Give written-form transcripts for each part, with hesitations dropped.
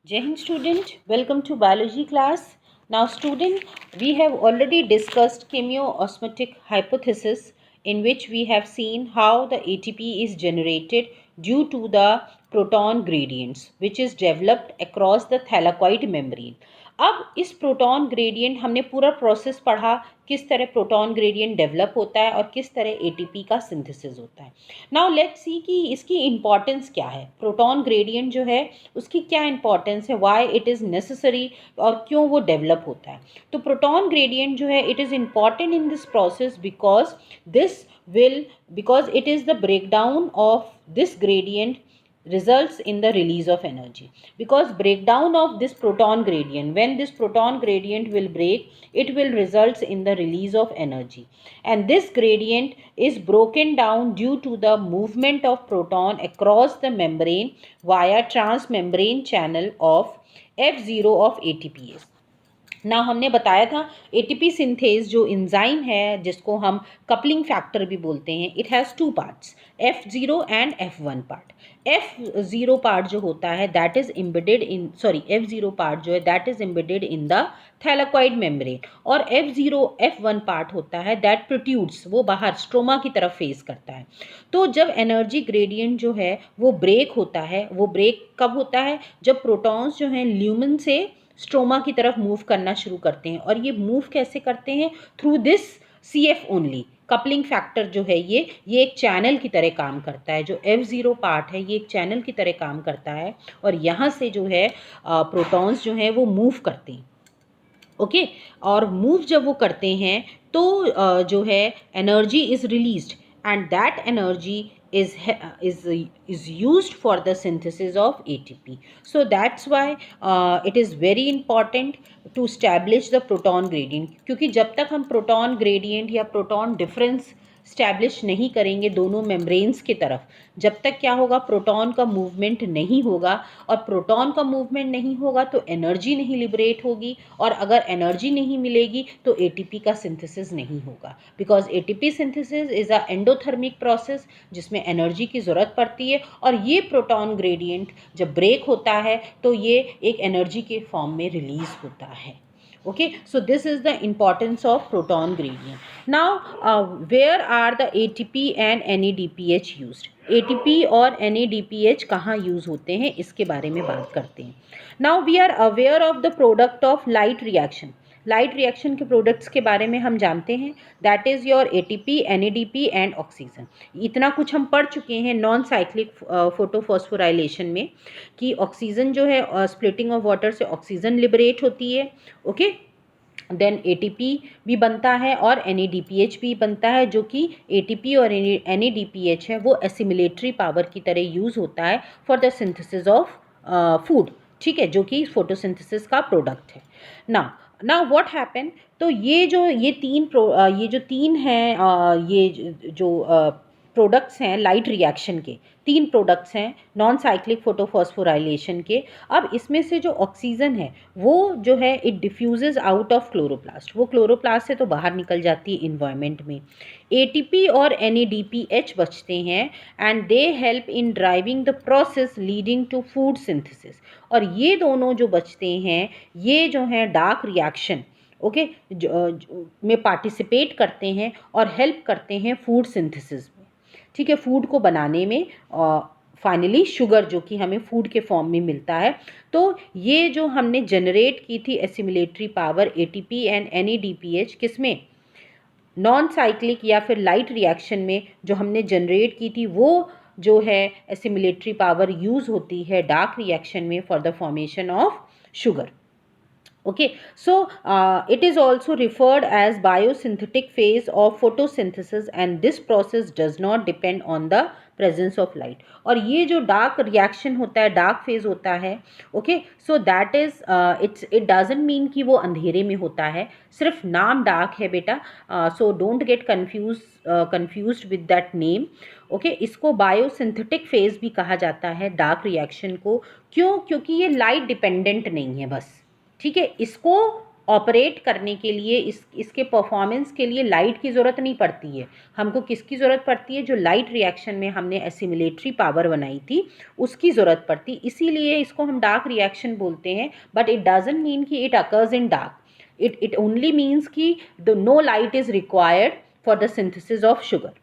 Jai Hind student, welcome to biology class. Now student, we have already discussed chemiosmotic hypothesis in which we have seen how the ATP is generated due to the proton gradients which is developed across the thylakoid membrane. अब इस proton gradient हमने पूरा process पढ़ा, किस तरह proton gradient develop होता है और किस तरह एटीपी का सिंथेसिस होता है. नाउ लेट्स सी कि इसकी इंपॉर्टेंस क्या है. प्रोटॉन ग्रेडियंट जो है उसकी क्या इंपॉर्टेंस है, व्हाई इट इज़ नेसेसरी और क्यों वो डेवलप होता है. तो प्रोटॉन ग्रेडियंट जो है it is important in this process because it is the breakdown of this gradient results in the release of energy. Because breakdown of this proton gradient, when this proton gradient will break, it will result in the release of energy, and this gradient is broken down due to the movement of proton across the membrane via transmembrane channel of F0 of ATPase. ना हमने बताया था ATP synthase जो enzyme है जिसको हम coupling factor भी बोलते हैं, it has two parts, F0 and F1 part. F0 part जो होता है that is embedded in F0 part जो है that is embedded in the thylakoid membrane, और F1 पार्ट होता है दैट प्रोट्यूड्स, वो बाहर स्ट्रोमा की तरफ फेस करता है. तो जब एनर्जी ग्रेडियंट जो है वो ब्रेक होता है, वो ब्रेक कब होता है, जब प्रोटॉन्स जो हैं ल्यूमेन से स्ट्रोमा की तरफ मूव करना शुरू करते हैं. और ये मूव कैसे करते हैं, through this CF only. Coupling factor जो है ये एक चैनल की तरह काम करता है. जो F0 पार्ट है ये एक चैनल की तरह काम करता है और यहाँ से जो है प्रोटॉन्स जो हैं वो मूव करते हैं. ओके और मूव जब वो करते हैं तो जो है energy is released and that energy is used for the synthesis of ATP. So that's why it is very important to establish the proton gradient, क्योंकि जब तक हम proton gradient या proton difference स्टैब्लिश नहीं करेंगे दोनों मेम्ब्रेन्स की तरफ, जब तक क्या होगा, प्रोटॉन का मूवमेंट नहीं होगा. और प्रोटॉन का मूवमेंट नहीं होगा तो एनर्जी नहीं लिबरेट होगी, और अगर एनर्जी नहीं मिलेगी तो एटीपी का सिंथेसिस नहीं होगा. Because ATP synthesis is a endothermic process जिसमें एनर्जी की ज़रूरत पड़ती है, और ये प्रोटॉन ग्रेडियंट जब ब्रेक होता है तो ये एक एनर्जी के फॉर्म में रिलीज़ होता है. Okay, so this is the importance of proton gradient. Now where are the ATP and NADPH used? ATP और NADPH कहाँ यूज़ होते हैं इसके बारे में बात करते हैं. Now we are aware of the product of light reaction. Light reaction के प्रोडक्ट्स के बारे में हम जानते हैं, that is your ATP, NADP and oxygen. इतना कुछ हम पढ़ चुके हैं नॉन साइक्लिक फोटोफॉस्फोराइलेशन में कि ऑक्सीजन जो है स्प्लिटिंग ऑफ वाटर से ऑक्सीजन लिबरेट होती है. ओके देन ATP भी बनता है और NADPH भी बनता है, जो कि ATP और NADPH है वो एसिमिलेटरी पावर की तरह यूज़ होता है for the synthesis of food. ठीक है, जो कि फोटोसिंथेसिस का प्रोडक्ट है. ना व्हाट हैपन, तो ये जो तीन हैं ये जो प्रोडक्ट्स हैं लाइट रिएक्शन के, तीन प्रोडक्ट्स हैं नॉन साइक्लिक फोटोफॉस्फोराइलेशन के. अब इसमें से जो ऑक्सीजन है वो जो है it diffuses out of chloroplast, वो क्लोरोप्लास्ट से तो बाहर निकल जाती है इन्वायरमेंट में. ATP और NADPH बचते हैं and they help in driving the process leading to food synthesis. और ये दोनों जो बचते हैं ये जो हैं डार्क रिएक्शन में पार्टिसिपेट करते हैं और हेल्प करते हैं फूड सिंथेसिस में. ठीक है, फूड को बनाने में फाइनली शुगर जो कि हमें फूड के फॉर्म में मिलता है. तो ये जो हमने जनरेट की थी assimilatory power ATP and NADPH किसमें, नॉन साइक्लिक या फिर लाइट रिएक्शन में जो हमने जनरेट की थी, वो जो है एसिमिलेटरी पावर यूज़ होती है डार्क रिएक्शन में for the formation of sugar. Okay, so it is also referred as biosynthetic phase of photosynthesis and this process does not depend on the presence of light. और ये जो dark reaction होता है, dark phase होता है, okay, so that is it doesn't mean कि वो अंधेरे में होता है, सिर्फ नाम डार्क है बेटा. So don't get confused with that name. Okay, इसको बायोसिंथेटिक फेज भी कहा जाता है डार्क रिएक्शन को. क्यों, क्योंकि ये लाइट डिपेंडेंट नहीं है बस. ठीक है, इसको ऑपरेट करने के लिए, इसके परफॉर्मेंस के लिए लाइट की ज़रूरत नहीं पड़ती है। हमको किसकी ज़रूरत पड़ती है? जो लाइट रिएक्शन में हमने एसिमिलेटरी पावर बनाई थी उसकी ज़रूरत पड़ती, इसीलिए इसको हम डार्क रिएक्शन बोलते हैं। बट इट डजंट मीन कि it occurs in dark, it only means कि the no light is required for the synthesis of sugar.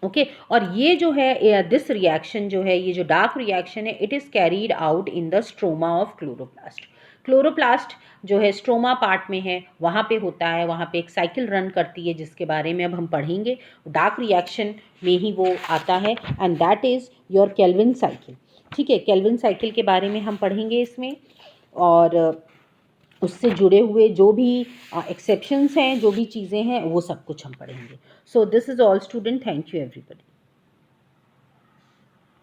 Okay और ये जो है दिस रिएक्शन जो है, ये जो डार्क रिएक्शन है, it is carried out in the stroma of chloroplast. Chloroplast जो है स्ट्रोमा पार्ट में है, वहाँ पे होता है, वहाँ पे एक साइकिल रन करती है जिसके बारे में अब हम पढ़ेंगे। डार्क रिएक्शन में ही वो आता है and that is your Calvin cycle. ठीक है, केल्विन साइकिल के बारे में हम पढ़ेंगे इसमें, और उससे जुड़े हुए जो भी एक्सेप्शंस हैं, जो भी चीज़ें हैं, वो सब कुछ हम पढ़ेंगे। So this is all student, thank you everybody.